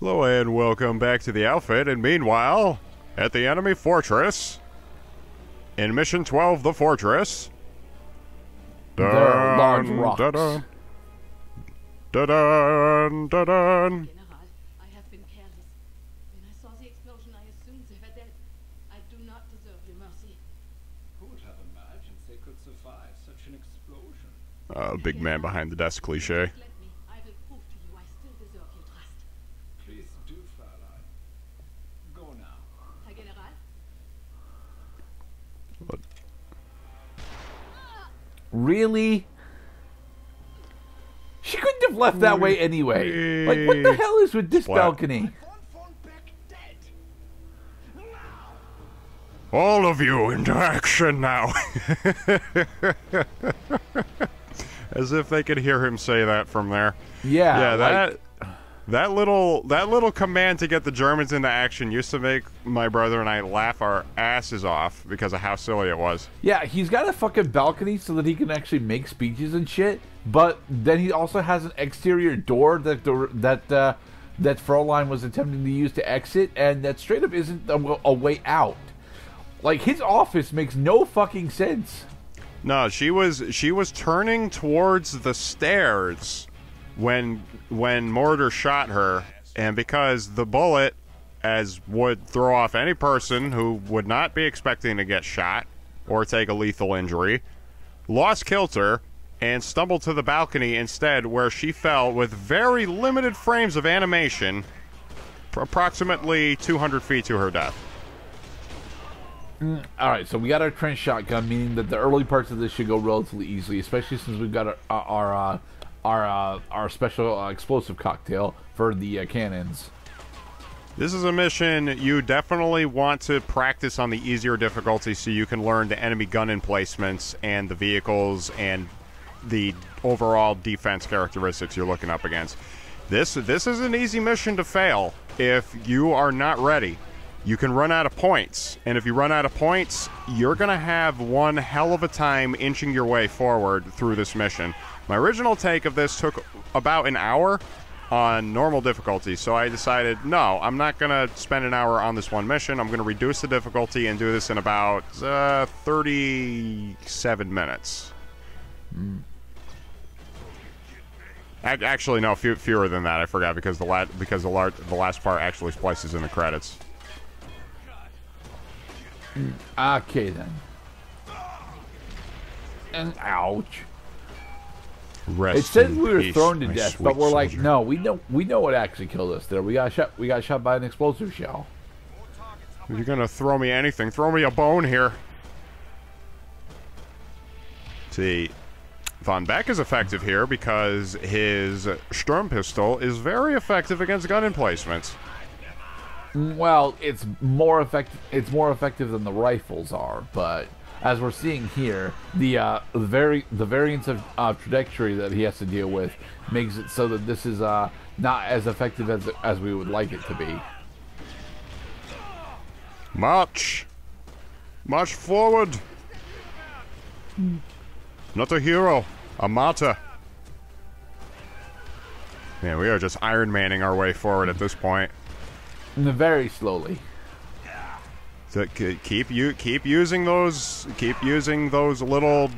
Hello and welcome back to the outfit, and meanwhile, at the enemy fortress, in Mission 12, the Fortress, there are large rocks. Dun, dun, dun, dun. General, I have been careless. When I saw the explosion, I assumed they were dead. I do not deserve your mercy. Who would have imagined they could survive such an explosion? Big man behind the desk cliche. Let me. I will prove to you I still deserve your trust. Please do, Fräulein. Go now. Herr General? What? Really? She couldn't have left that way anyway. Like, what the hell is with this Splat. balcony? All of you into action now. As if they could hear him say that from there. Yeah, Yeah, like, that little command to get the Germans into action used to make my brother and I laugh our asses off because of how silly it was. yeah, he's got a fucking balcony so that he can actually make speeches and shit. But then he also has an exterior door that Fräulein was attempting to use to exit, and that straight up isn't a way out. Like, his office makes no fucking sense. No, she was turning towards the stairs when Mortar shot her, and because the bullet, as would throw off any person who would not be expecting to get shot or take a lethal injury, lost kilter and stumbled to the balcony instead, where she fell with very limited frames of animation, approximately 200 feet to her death. Alright, so we got our trench shotgun, meaning that the early parts of this should go relatively easily, especially since we've got our special explosive cocktail for the cannons. This is a mission you definitely want to practice on the easier difficulty so you can learn the enemy gun emplacements and the vehicles and the overall defense characteristics you're looking up against. This is an easy mission to fail if you are not ready. You can run out of points, and if you run out of points, you're going to have one hell of a time inching your way forward through this mission. My original take of this took about an hour on normal difficulty, so I decided, no, I'm not going to spend an hour on this one mission. I'm going to reduce the difficulty and do this in about 37 minutes. Actually, no, fewer than that. I forgot because the last part actually splices in the credits. Okay, then. And ouch. Rest It said in we were peace, thrown to my death, sweet but we're like, soldier. no, we know what actually killed us there. We got shot by an explosive shell. If you're gonna throw me anything, throw me a bone here. See, Von Beck is effective here because his Sturm pistol is very effective against gun emplacements. Well, it's more effective. It's more effective than the rifles are, but as we're seeing here, the variance of trajectory that he has to deal with makes it so that this is not as effective as we would like it to be. March forward. Not a hero, a martyr. Man, we are just Iron Manning our way forward at this point. Very slowly. So keep using those little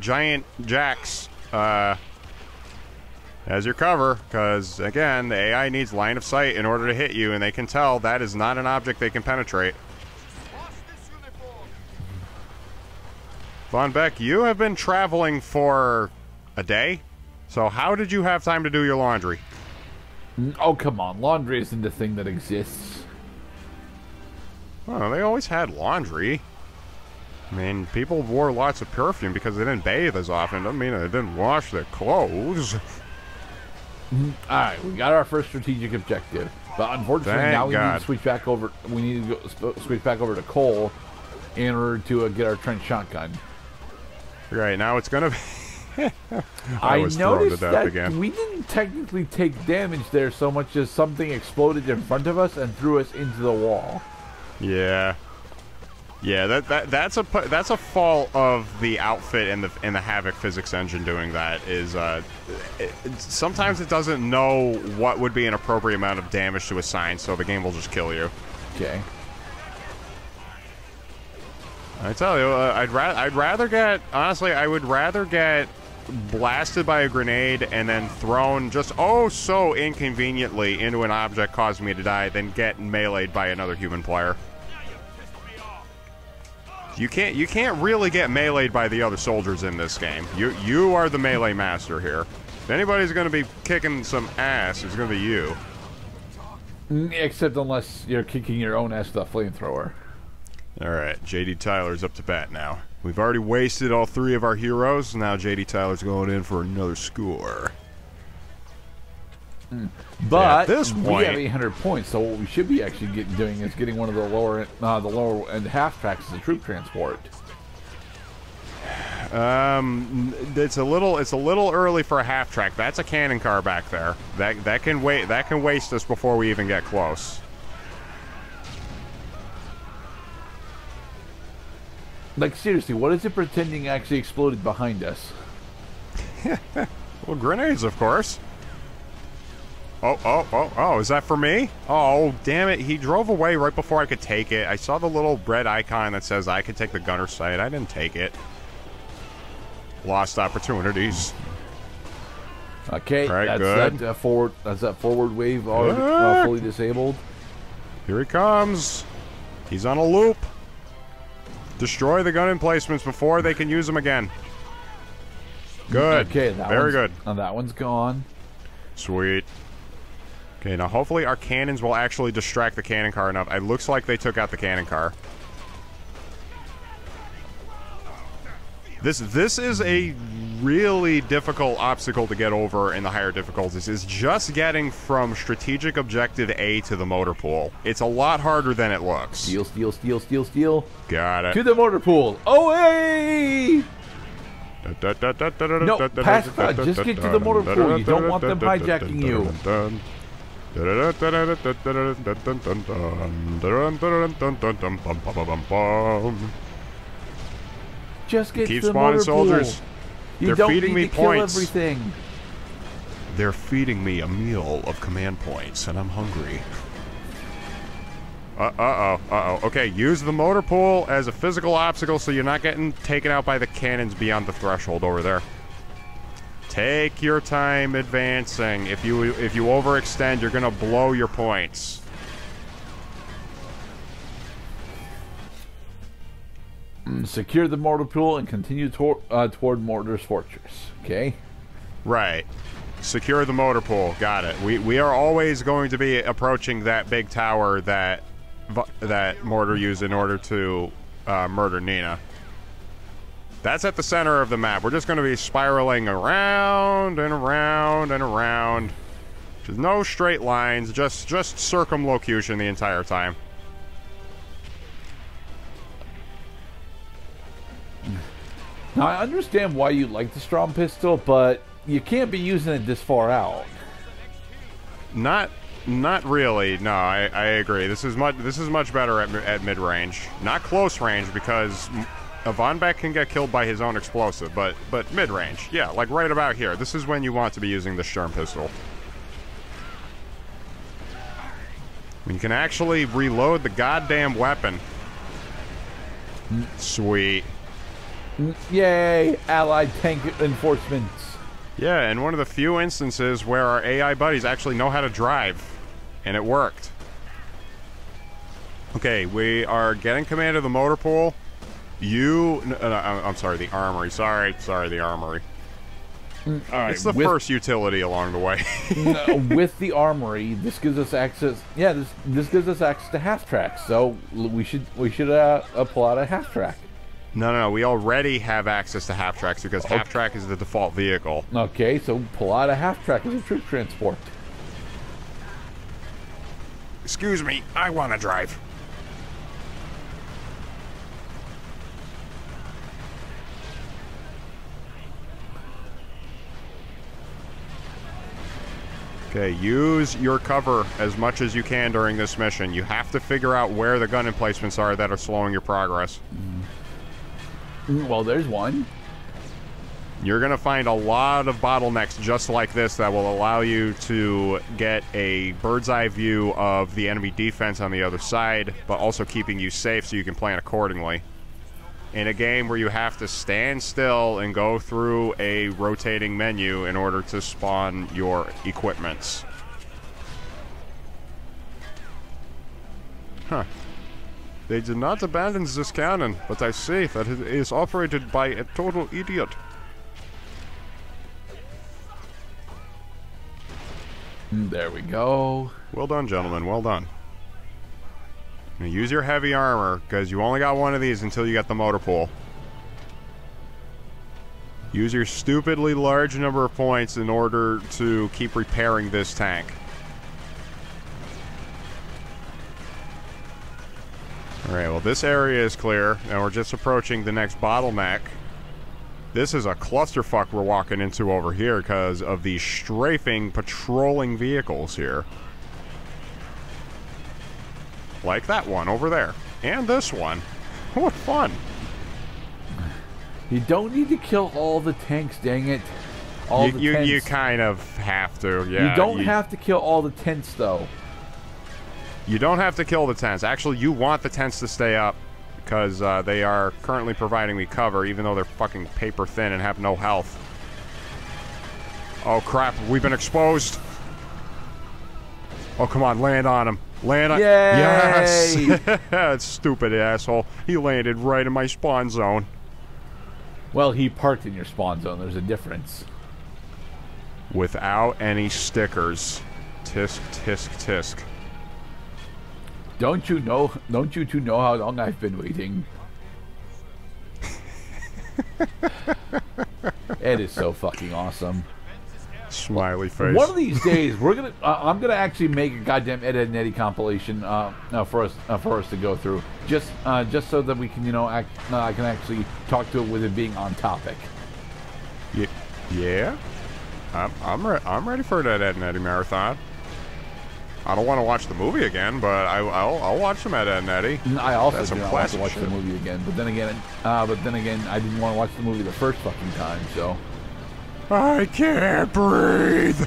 giant jacks as your cover, because again the AI needs line of sight in order to hit you, and they can tell that is not an object they can penetrate. Von Beck, you have been traveling for a day, so how did you have time to do your laundry? Oh, come on. Laundry isn't a thing that exists. Well, they always had laundry. I mean, people wore lots of perfume because they didn't bathe as often. Doesn't mean they didn't wash their clothes. Alright, we got our first strategic objective. But unfortunately, Thank now we God. need to switch back over. We need to switch back over to coal in order to get our trench shotgun. Right, now it's gonna be... I was thrown to noticed death that again. we didn't technically take damage there so much as something exploded in front of us and threw us into the wall. Yeah. Yeah, that's a fault of the outfit and the Havoc physics engine doing that. Is sometimes it doesn't know what would be an appropriate amount of damage to assign, so the game will just kill you. Okay. I tell you, I'd rather get, honestly, I would rather get blasted by a grenade and then thrown just oh so inconveniently into an object causing me to die than get meleeed by another human player. You can't really get meleeed by the other soldiers in this game. You are the melee master here. If anybody's going to be kicking some ass, it's going to be you. Except unless you're kicking your own ass with a flamethrower. Alright, JD Tyler's up to bat now. We've already wasted all 3 of our heroes, now JD Tyler's going in for another score. But at this point, we have 800 points, so what we should be actually doing is getting one of the lower end half tracks as a troop transport. It's a little early for a half track. That's a cannon car back there. That can wait. That can waste us before we even get close. Like seriously, what is it pretending actually exploded behind us? Well, grenades, of course. Oh, is that for me? Oh, damn it. He drove away right before I could take it. I saw the little red icon that says I could take the gunner sight. I didn't take it. Lost opportunities. Okay, right, that's good. that forward wave already fully disabled. Here he comes. He's on a loop. Destroy the gun emplacements before they can use them again. Good. Okay, very good. That one's gone. Sweet. Okay, now hopefully our cannons will actually distract the cannon car enough. It looks like they took out the cannon car. This is a really difficult obstacle to get over in the higher difficulties. Is just getting from strategic objective A to the motor pool. It's a lot harder than it looks. Steal, steal, steal, steal, steal. Got it. To the motor pool. Away! No, pass cut. Just get to the motor pool. You don't want them hijacking you. Just get Keep to the spawning motor soldiers. pool. You They're don't feeding need me to kill points. everything. They're feeding me a meal of command points, and I'm hungry. Uh-oh. Okay, use the motor pool as a physical obstacle so you're not getting taken out by the cannons beyond the threshold over there. Take your time advancing. If you overextend, you're gonna blow your points. Secure the motor pool and continue toward Mortar's Fortress. Okay? Right. Secure the motor pool. Got it. We are always going to be approaching that big tower that Mortar used in order to murder Nina. That's at the center of the map. We're just going to be spiraling around and around and around. There's no straight lines, just circumlocution the entire time. Now, I understand why you like the Strom pistol, but you can't be using it this far out. Not really. No, I agree. This is much better at mid-range. Not close range because a Von Beck can get killed by his own explosive, but mid-range. Yeah, like right about here. This is when you want to be using the Sturm pistol. You can actually reload the goddamn weapon. Sweet. Yay! Allied tank enforcements. Yeah, and one of the few instances where our AI buddies actually know how to drive. And it worked. Okay, we are getting command of the motor pool. I'm sorry, the armory. Sorry, the armory. All right, it's the first utility along the way. With the armory, this gives us access. Yeah, this gives us access to half tracks. So we should pull out a half track. No. We already have access to half tracks because half track is the default vehicle. Okay, so pull out a half track as a troop transport. Excuse me, I want to drive. Okay, use your cover as much as you can during this mission. You have to figure out where the gun emplacements are that are slowing your progress. Well, there's one. You're going to find a lot of bottlenecks just like this that will allow you to get a bird's eye view of the enemy defense on the other side, but also keeping you safe so you can plan accordingly. In a game where you have to stand still and go through a rotating menu in order to spawn your equipments. Huh. They did not abandon this cannon, but I see that it is operated by a total idiot. There we go. Well done, gentlemen. Well done. Now use your heavy armor, because you only got one of these until you get the motor pool. Use your stupidly large number of points in order to keep repairing this tank. Alright, well this area is clear, and we're just approaching the next bottleneck. This is a clusterfuck we're walking into over here because of the strafing, patrolling vehicles here. Like that one over there. And this one. What fun. You don't need to kill all the tanks, dang it. You kind of have to, yeah. You don't have to kill all the tents, though. You don't have to kill the tents. Actually, you want the tents to stay up because they are currently providing me cover, even though they're fucking paper thin and have no health. Oh, crap. We've been exposed. Oh, come on. Land on him. Land on... Yay! Yes! That stupid asshole. He landed right in my spawn zone. Well, he parked in your spawn zone. There's a difference. Without any stickers. Tisk, tisk, tisk. Don't you two know how long I've been waiting? It is so fucking awesome. Smiley face. One of these days, I'm gonna actually make a goddamn Ed, Edd n Eddy compilation for us to go through, just so that we can, I can actually talk to it with it being on topic. Yeah. I'm ready for that Ed, Edd n Eddy marathon. I don't want to watch the movie again, but I'll watch some Ed, Edd n Eddy. I also do not want to watch the movie again, but then again, I didn't want to watch the movie the first fucking time, so. I can't breathe.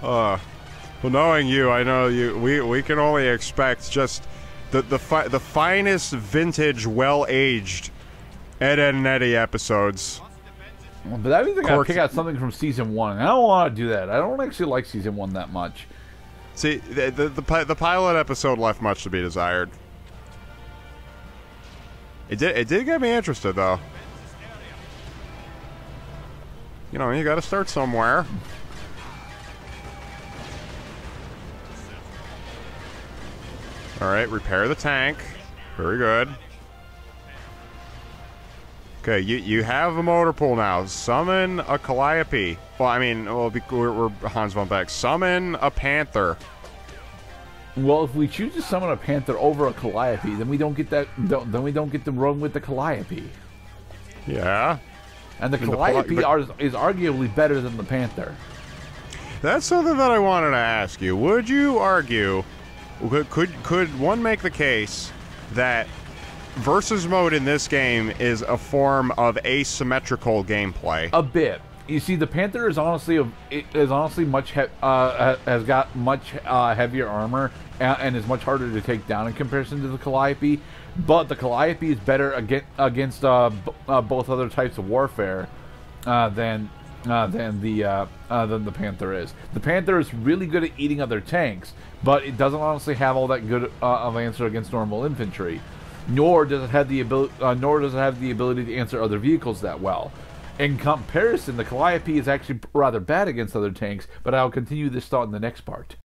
Well, knowing you, I know you. We can only expect just the finest vintage, well-aged Ed, Edd n Eddy episodes. But I think I gotta pick out something from season 1. I don't want to do that. I don't actually like season 1 that much. See, the pilot episode left much to be desired. It did get me interested, though. You know, you gotta start somewhere. Alright, repair the tank. Very good. Okay, you have a motor pool now. Summon a Calliope. Well, I mean, we're Hans von Beck. Summon a Panther. Well, if we choose to summon a Panther over a Calliope, then we don't get that. Then we don't get to run with the Calliope. Yeah. And the Calliope is arguably better than the Panther. That's something that I wanted to ask you. Would you argue? Could one make the case that versus mode in this game is a form of asymmetrical gameplay? A bit. You see, the Panther is honestly much has got much heavier armor and is much harder to take down in comparison to the Calliope. But the Calliope is better against both other types of warfare than the Panther is. The Panther is really good at eating other tanks, but it doesn't honestly have all that good of an answer against normal infantry. Nor does it have the ability to answer other vehicles that well. In comparison, the Calliope is actually rather bad against other tanks, but I'll continue this thought in the next part.